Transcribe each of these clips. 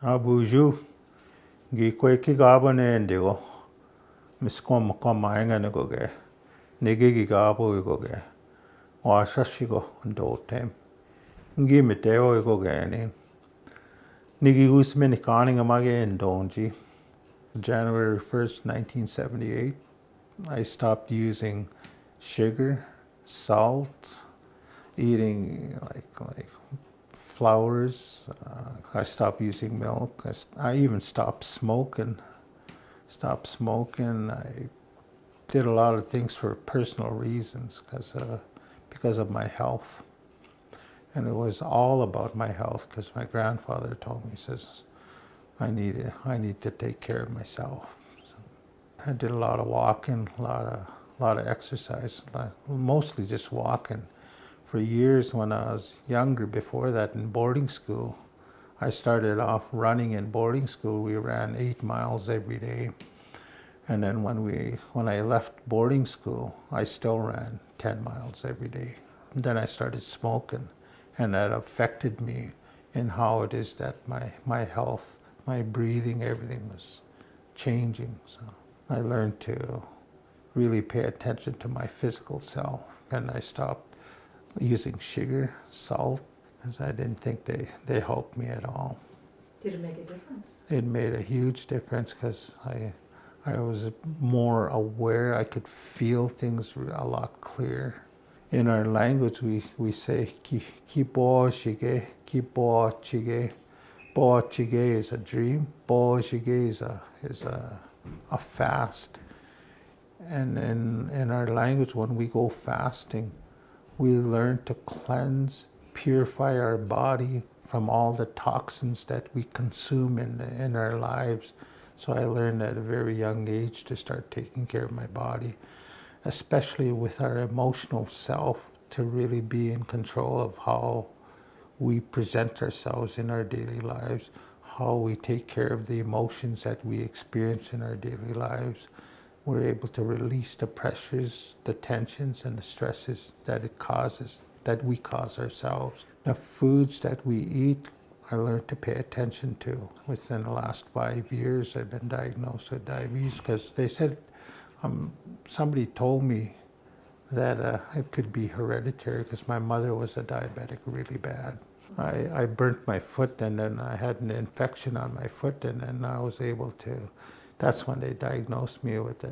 Abuju, gi kwe ki gabo ne indigo, miskom koma inga nigoge, nigi gi gabo igoge, wa shashigo ndo tem. Ngi miteo igoge ni, nigi usme ni kaninga mage ndonji. January 1st, 1978, I stopped using sugar, salt, eating like flours. I stopped using milk. I even stopped smoking. I did a lot of things for personal reasons because of my health. And it was all about my health because my grandfather told me, he says, I need to take care of myself. So I did a lot of walking, a lot of exercise, mostly just walking. For years when I was younger, before that in boarding school, I started off running in boarding school. We ran 8 miles every day. And then when I left boarding school, I still ran 10 miles every day. And then I started smoking, and that affected me in how it is that my health, my breathing, everything was changing. So I learned to really pay attention to my physical self, and I stopped using sugar, salt, because I didn't think they helped me at all. Did it make a difference? It made a huge difference because I was more aware. I could feel things a lot clearer. In our language, we say ki bo shige, ki bo chige. Bo chige is a dream. Bo shige is a fast. And in our language, when we go fasting, we learn to cleanse, purify our body from all the toxins that we consume in our lives. So I learned at a very young age to start taking care of my body, especially with our emotional self, to really be in control of how we present ourselves in our daily lives, how we take care of the emotions that we experience in our daily lives. We're able to release the pressures, the tensions, and the stresses that it causes, that we cause ourselves. The foods that we eat, I learned to pay attention to. Within the last 5 years, I've been diagnosed with diabetes because they said, somebody told me that it could be hereditary because my mother was a diabetic really bad. I burnt my foot, and then I had an infection on my foot, and then I was able to, that's when they diagnosed me with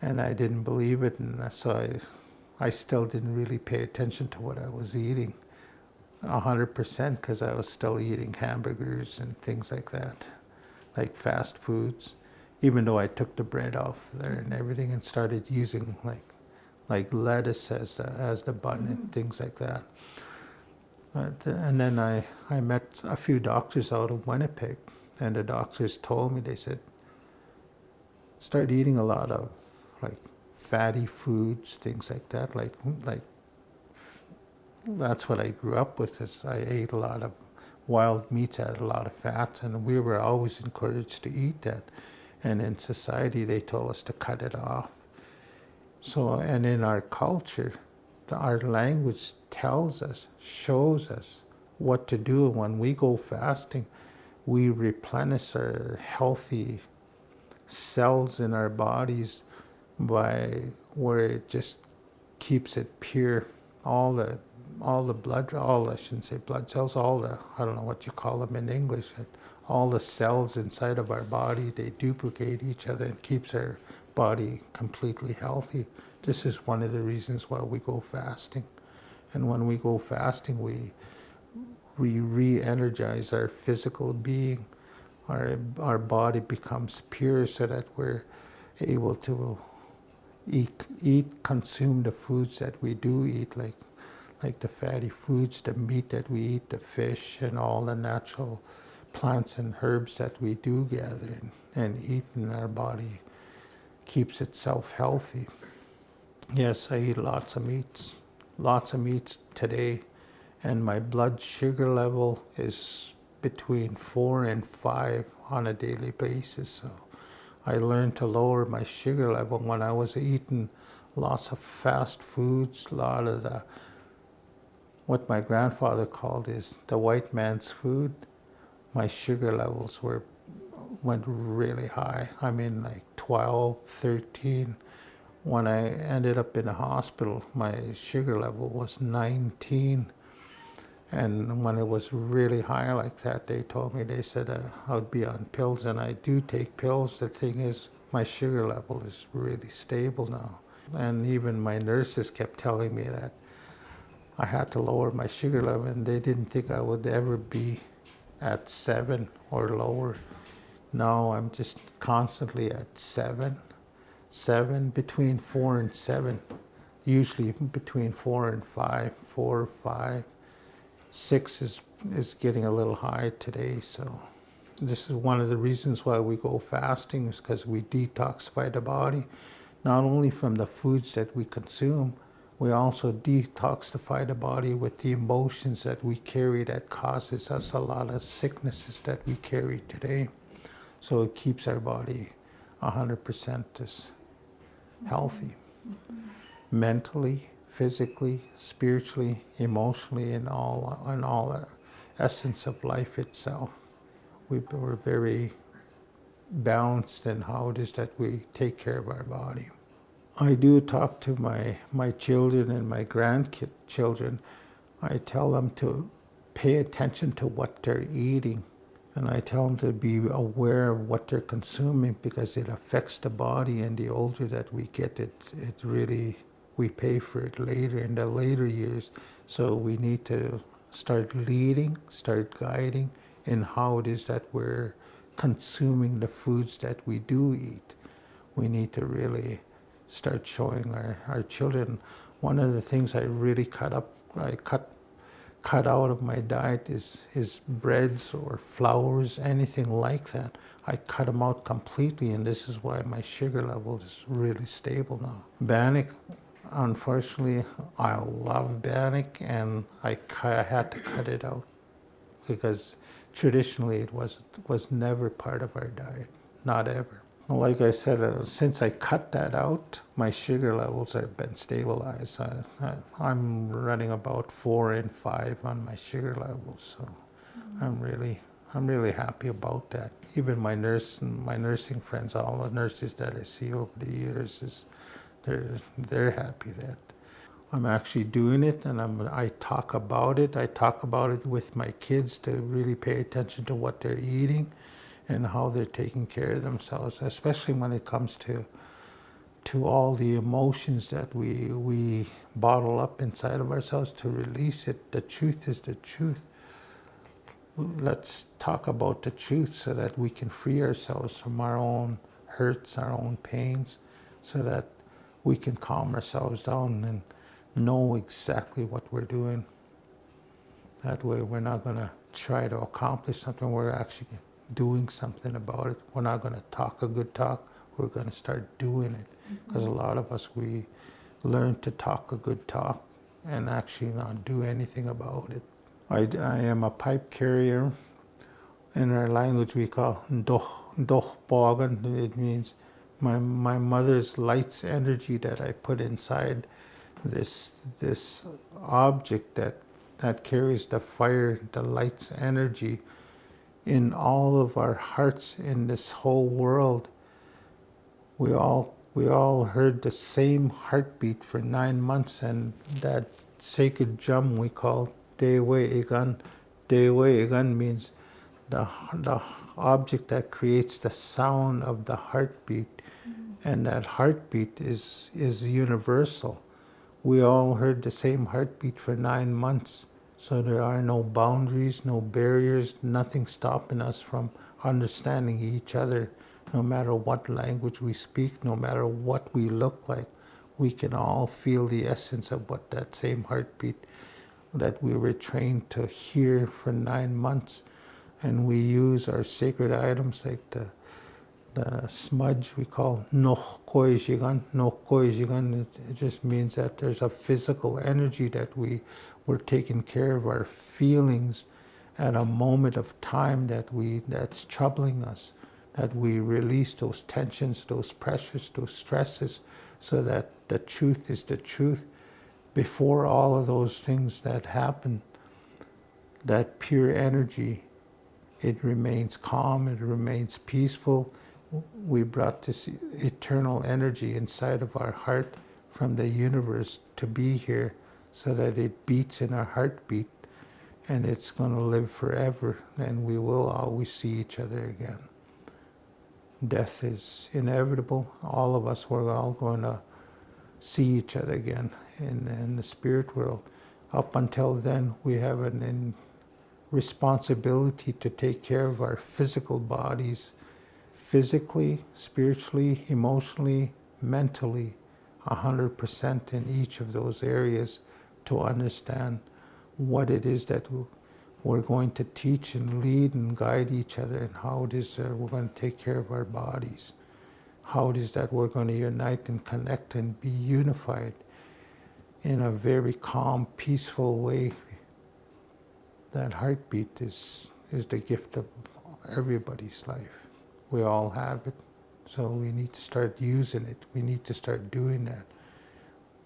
and I didn't believe it, and so I still didn't really pay attention to what I was eating 100% because I was still eating hamburgers and things like that, like fast foods, even though I took the bread off there and everything and started using like lettuce as the bun and things like that. And then I met a few doctors out of Winnipeg, and the doctors told me, they said, start eating a lot of like fatty foods, things like that. Like that's what I grew up with. Is I ate a lot of wild meats, had a lot of fats, and we were always encouraged to eat that. And in society, they told us to cut it off. So, and in our culture, our language tells us, shows us what to do. When we go fasting, we replenish our healthy cells in our bodies by where it just keeps it pure. All the blood, I shouldn't say blood cells, I don't know what you call them in English, all the cells inside of our body, they duplicate each other and keeps our body completely healthy. This is one of the reasons why we go fasting. And when we go fasting, we re-energize our physical being. Our body becomes pure so that we're able to consume the foods that we do eat, like the fatty foods, the meat that we eat, the fish, and all the natural plants and herbs that we do gather and eat in our body keeps itself healthy. Yes, I eat lots of meats today, and my blood sugar level is between 4 and 5 on a daily basis. So I learned to lower my sugar level when I was eating lots of fast foods, a lot of what my grandfather called is the white man's food. my sugar levels went really high. I mean, like 12, 13. When I ended up in the hospital, my sugar level was 19. And when it was really high like that, they said I would be on pills, and I do take pills. The thing is, my sugar level is really stable now. And even my nurses kept telling me that I had to lower my sugar level, and they didn't think I would ever be at 7 or lower. Now I'm just constantly at 7, between 4 and 7, usually between 4 and 5, 4 or 5. 6 is getting a little high today, so this is one of the reasons why we go fasting, is because we detoxify the body, not only from the foods that we consume, we also detoxify the body with the emotions that we carry that causes us a lot of sicknesses that we carry today. So it keeps our body 100% as healthy, mentally, physically, spiritually, emotionally, and all the essence of life itself. We're very balanced in how it is that we take care of our body. I do talk to my children and my grandchildren. I tell them to pay attention to what they're eating, and I tell them to be aware of what they're consuming, because it affects the body, and the older that we get, it really, we pay for it later, in the later years. So we need to start leading, start guiding in how it is that we're consuming the foods that we do eat. We need to really start showing our children. One of the things I really cut out of my diet is breads or flours, anything like that. I cut them out completely, and this is why my sugar level is really stable now. Bannock, unfortunately, I love bannock, and I had to cut it out, because traditionally it was never part of our diet, not ever. Like I said, since I cut that out, my sugar levels have been stabilized. I'm running about 4 and 5 on my sugar levels, so I'm really happy about that. Even my nursing friends, all the nurses that I see over the years, they're happy that I'm actually doing it, and I talk about it. I talk about it with my kids to really pay attention to what they're eating and how they're taking care of themselves, especially when it comes to all the emotions that we bottle up inside of ourselves, to release it. The truth is the truth. Let's talk about the truth so that we can free ourselves from our own hurts, our own pains, so that we can calm ourselves down and know exactly what we're doing. That way we're not going to try to accomplish something, we're actually doing something about it. We're not going to talk a good talk, we're going to start doing it. Because a lot of us, we learn to talk a good talk and actually not do anything about it. I am a pipe carrier. In our language we call doch bogan. It means my mother's light's energy that I put inside this object that carries the fire, the light's energy in all of our hearts in this whole world. We all heard the same heartbeat for 9 months, and that sacred drum we call Dewe Igan. Dewe Igan means the object that creates the sound of the heartbeat, and that heartbeat is universal. We all heard the same heartbeat for 9 months. So there are no boundaries, no barriers, nothing stopping us from understanding each other. No matter what language we speak, no matter what we look like, we can all feel the essence of what that same heartbeat that we were trained to hear for 9 months. And we use our sacred items like the smudge we call Noh Koi Jigan. Noh Koi Jigan, it just means that there's a physical energy that we're taking care of our feelings at a moment of time that's troubling us, that we release those tensions, those pressures, those stresses, so that the truth is the truth. Before all of those things that happen, that pure energy It remains calm, it remains peaceful. We brought this eternal energy inside of our heart from the universe to be here so that it beats in our heartbeat, and it's going to live forever, and we will always see each other again. Death is inevitable. All of us, we're all going to see each other again in the spirit world. Up until then, we have an responsibility to take care of our physical bodies, physically, spiritually, emotionally, mentally, 100% in each of those areas, to understand what it is that we're going to teach and lead and guide each other, and how it is that we're going to take care of our bodies, how it is that we're going to unite and connect and be unified in a very calm, peaceful way. That heartbeat is the gift of everybody's life. We all have it, so we need to start using it. We need to start doing that.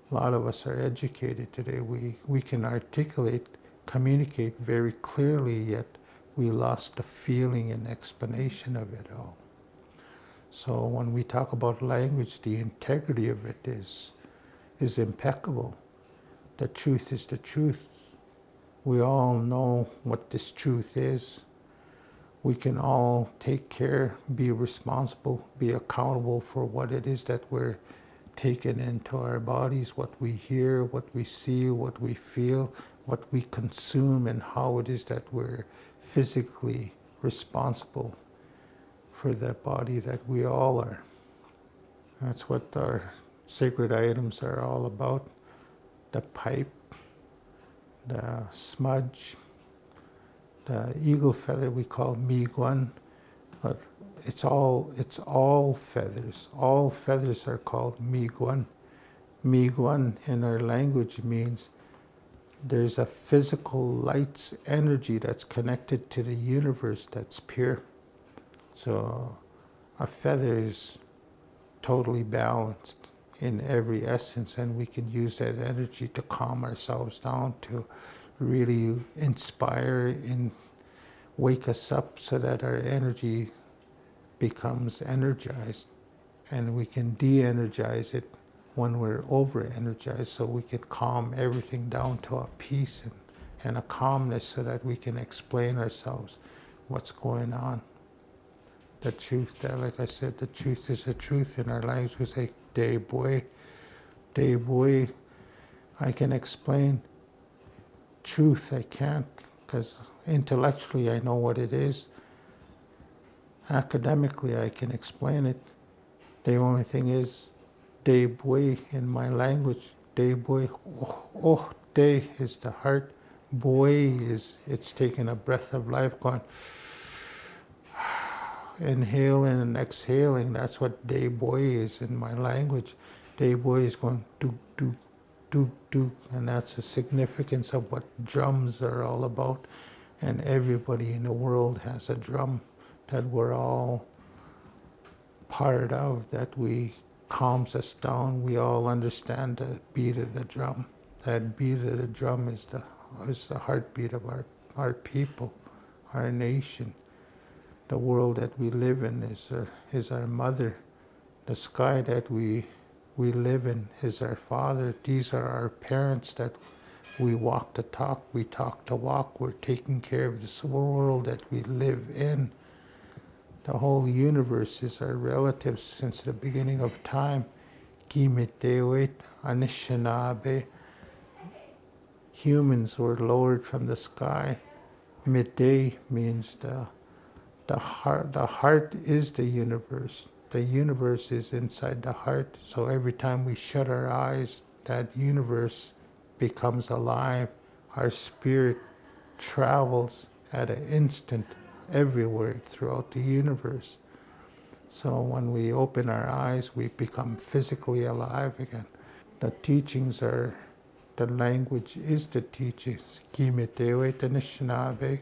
A lot of us are educated today. We can articulate, communicate very clearly, yet we lost the feeling and explanation of it all. So when we talk about language, the integrity of it is impeccable. The truth is the truth. We all know what this truth is. We can all take care, be responsible, be accountable for what it is that we're taking into our bodies, what we hear, what we see, what we feel, what we consume, and how it is that we're physically responsible for the body that we all are. That's what our sacred items are all about. The pipe, the smudge, the eagle feather we call miiguan, but it's all feathers. All feathers are called miiguan. Miiguan in our language means there's a physical light's energy that's connected to the universe that's pure. So a feather is totally balanced in every essence, and we can use that energy to calm ourselves down, to really inspire and wake us up so that our energy becomes energized, and we can de-energize it when we're over-energized, so we can calm everything down to a peace and a calmness so that we can explain ourselves what's going on. The truth, like I said, the truth is the truth. In our language we say, "Day boy, day boy." I can explain truth, I can't, because intellectually I know what it is. Academically I can explain it. The only thing is, day boy in my language, day boy, oh, day is the heart, boy is, it's taking a breath of life, going inhaling and exhaling. That's what day boy is in my language. Day boy is going do do do do, and that's the significance of what drums are all about. And everybody in the world has a drum that we're all part of, that we calms us down. We all understand the beat of the drum. That beat of the drum is the heartbeat of our people, our nation. The world that we live in is our mother. The sky that we live in is our father. These are our parents that we walk to talk, we talk to walk. We're taking care of this world that we live in. The whole universe is our relatives since the beginning of time. Kimitewit Anishinaabe. Humans were lowered from the sky. Midday means the heart. The heart is the universe. The universe is inside the heart. So every time we shut our eyes, that universe becomes alive. Our spirit travels at an instant everywhere throughout the universe. So when we open our eyes, we become physically alive again. The teachings are, the language is the teachings. Kimetewe Tanishinabe,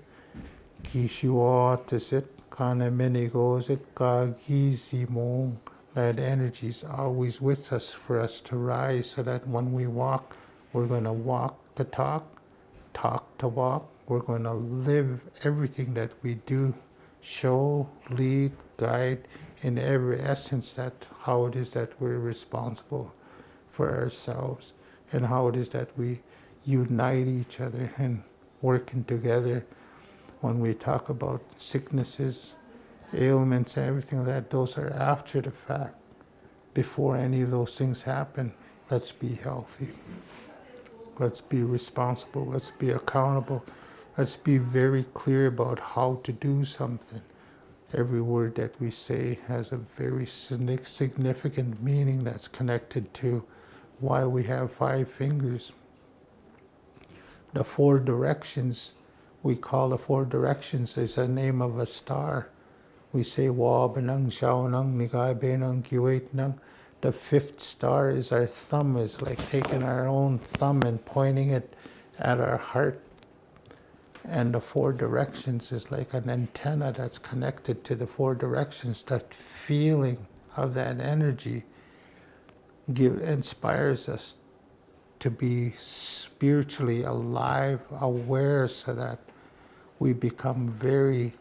Kishiwatasit, Kana Menigosit, Kagizimong. That energy is always with us for us to rise, so that when we walk, we're going to walk to talk to walk, we're going to live everything that we do, show, lead, guide, in every essence, that how it is that we're responsible for ourselves, and how it is that we unite each other and working together. When we talk about sicknesses, ailments, and everything like that, those are after the fact. Before any of those things happen, let's be healthy. Let's be responsible. Let's be accountable. Let's be very clear about how to do something. Every word that we say has a very significant meaning that's connected to why we have 5 fingers. The 4 directions, we call the 4 directions, is the name of a star. We say Wa Benang Shawanang Nigai Benang Kiwait Nang. The 5th star is our thumb, is like taking our own thumb and pointing it at our heart. And the 4 directions is like an antenna that's connected to the 4 directions. That feeling of that energy inspires us to be spiritually alive, aware, so that we become very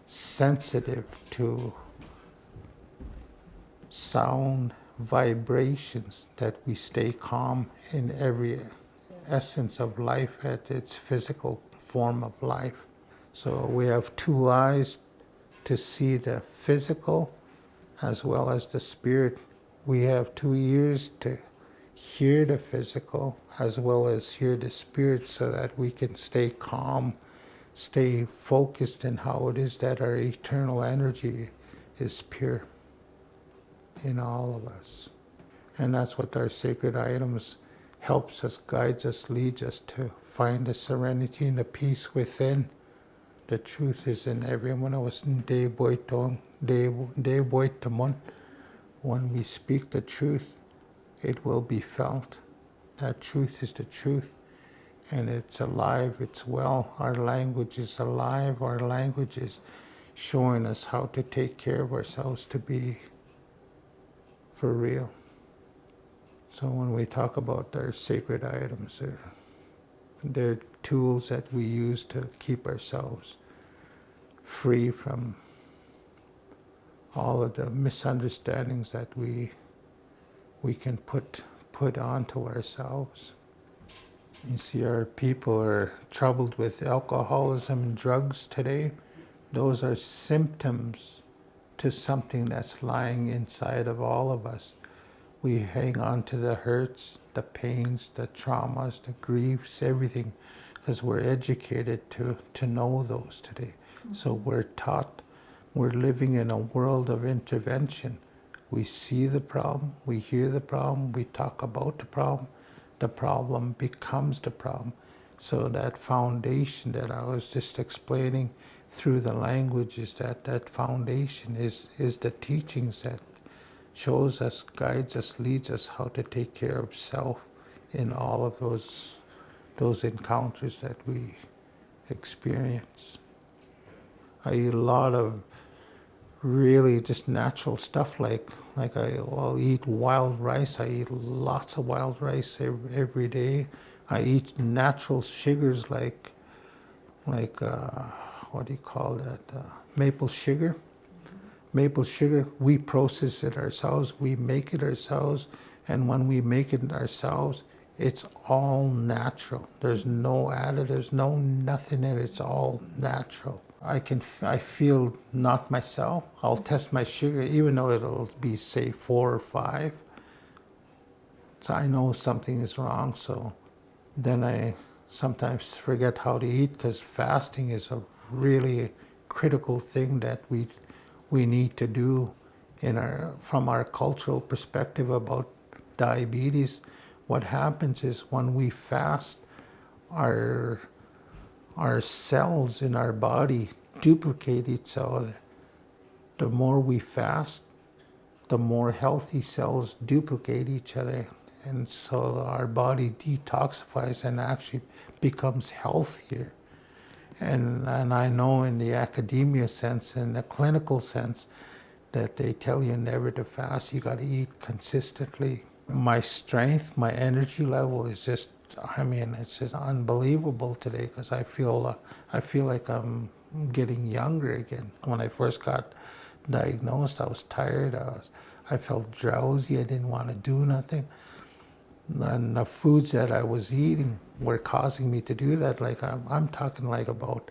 sensitive to sound, vibrations, that we stay calm in every essence of life at its physical form of life. So we have 2 eyes to see the physical as well as the spirit. We have 2 ears to hear the physical as well as hear the spirit, so that we can stay calm, stay focused in how it is that our eternal energy is pure in all of us. And that's what our sacred items helps us, guides us, leads us to find the serenity and the peace within. The truth is in every one of us. When we speak the truth, it will be felt. That truth is the truth. And it's alive, it's well. Our language is alive. Our language is showing us how to take care of ourselves, to be for real. So when we talk about our sacred items, they're tools that we use to keep ourselves free from all of the misunderstandings that we can put onto ourselves. You see, our people are troubled with alcoholism and drugs today. Those are symptoms to something that's lying inside of all of us. We hang on to the hurts, the pains, the traumas, the griefs, everything, because we're educated to know those today. So we're taught, we're living in a world of intervention. We see the problem, we hear the problem, we talk about the problem becomes the problem. So that foundation that I was just explaining through the language, is that foundation is the teachings that shows us, guides us, leads us how to take care of self in all of those encounters that we experience. I eat a lot of really just natural stuff, like I'll eat wild rice. I eat lots of wild rice every day. I eat natural sugars like what do you call that? Maple sugar. Maple sugar, we process it ourselves, we make it ourselves, and when we make it ourselves, it's all natural. There's no additives, nothing in it, it's all natural. I feel not myself. I'll test my sugar, even though it'll be, say, 4 or 5. So I know something is wrong, so then I sometimes forget how to eat, because fasting is a really critical thing that we need to do from our cultural perspective about diabetes. What happens is when we fast, our cells in our body duplicate each other. The more we fast, the more healthy cells duplicate each other. And so our body detoxifies and actually becomes healthier. And I know in the academia sense, in the clinical sense, that they tell you never to fast, you got to eat consistently. My strength, my energy level is just I mean, it's just unbelievable today because I feel like I'm getting younger again. When I first got diagnosed, I was tired. I felt drowsy. I didn't want to do nothing. And the foods that I was eating were causing me to do that. Like I'm talking like about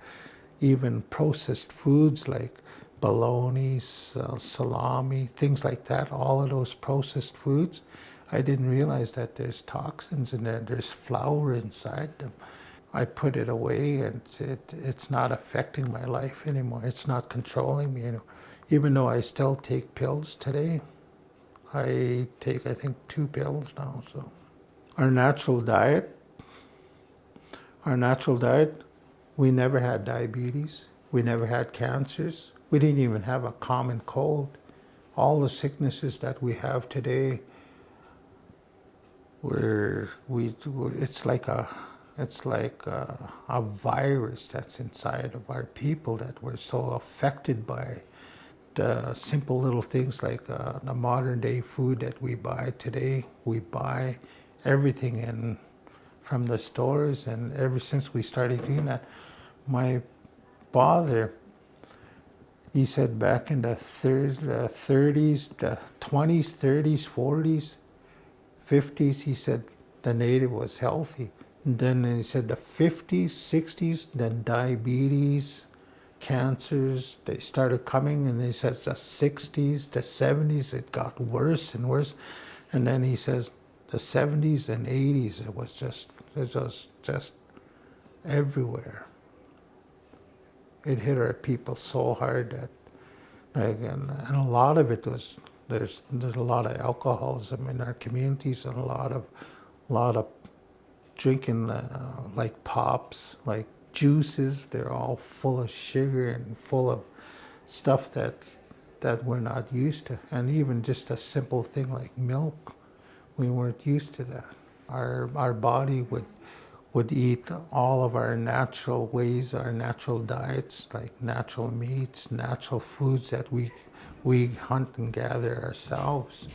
even processed foods like bologna, salami, things like that. All of those processed foods, I didn't realize that there's toxins in there. There's flour inside them. I put it away, and it's not affecting my life anymore. It's not controlling me, you know. Even though I still take pills today, I take, I think, 2 pills now. So our natural diet, our natural diet, we never had diabetes. We never had cancers. We didn't even have a common cold. All the sicknesses that we have today, it's like a virus that's inside of our people that we're so affected by the simple little things like the modern day food that we buy today. We buy everything in from the stores, and ever since we started doing that, my father, he said back in the 30s, the 20s, 30s, 40s, 50s, he said the native was healthy. And then he said the 50s, 60s, then diabetes, cancers, they started coming, and he says the 60s, the 70s, it got worse and worse. And then he says the 70s and 80s, it was just everywhere. It hit our people so hard that, like, and a lot of it was, there's a lot of alcoholism in our communities, and a lot of drinking like pops, like juices. They're all full of sugar and full of stuff that we're not used to. And even just a simple thing like milk, we weren't used to that. Our body would eat all of our natural ways, our natural diets, like natural meats, natural foods that we hunt and gather ourselves.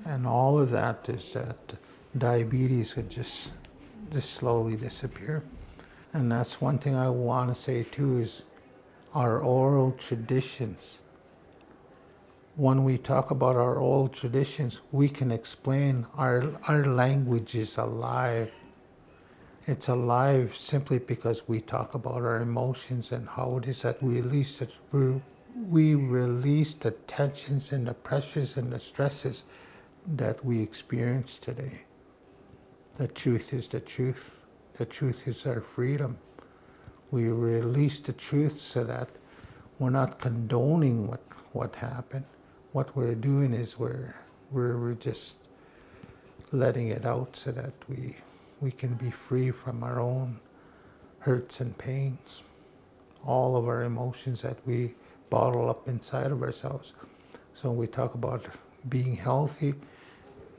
And all of that is that diabetes would just slowly disappear. And that's one thing I want to say too, is our oral traditions. When we talk about our oral traditions, we can explain our language is alive. It's alive simply because we talk about our emotions and how it is that we release the tensions and the pressures and the stresses that we experience today. The truth is the truth. The truth is our freedom. We release the truth so that we're not condoning what happened. What we're doing is we're just letting it out so that we can be free from our own hurts and pains, all of our emotions that we bottle up inside of ourselves. So when we talk about being healthy,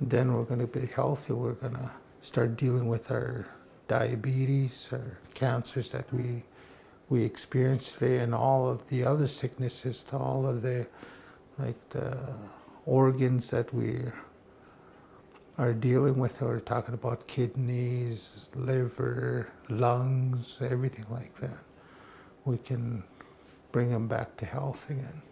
then we're going to be healthy. We're going to start dealing with our diabetes, our cancers that we experience today, and all of the other sicknesses, to all of the organs that we are dealing with. We're talking about kidneys, liver, lungs, everything like that. We can bring them back to health again.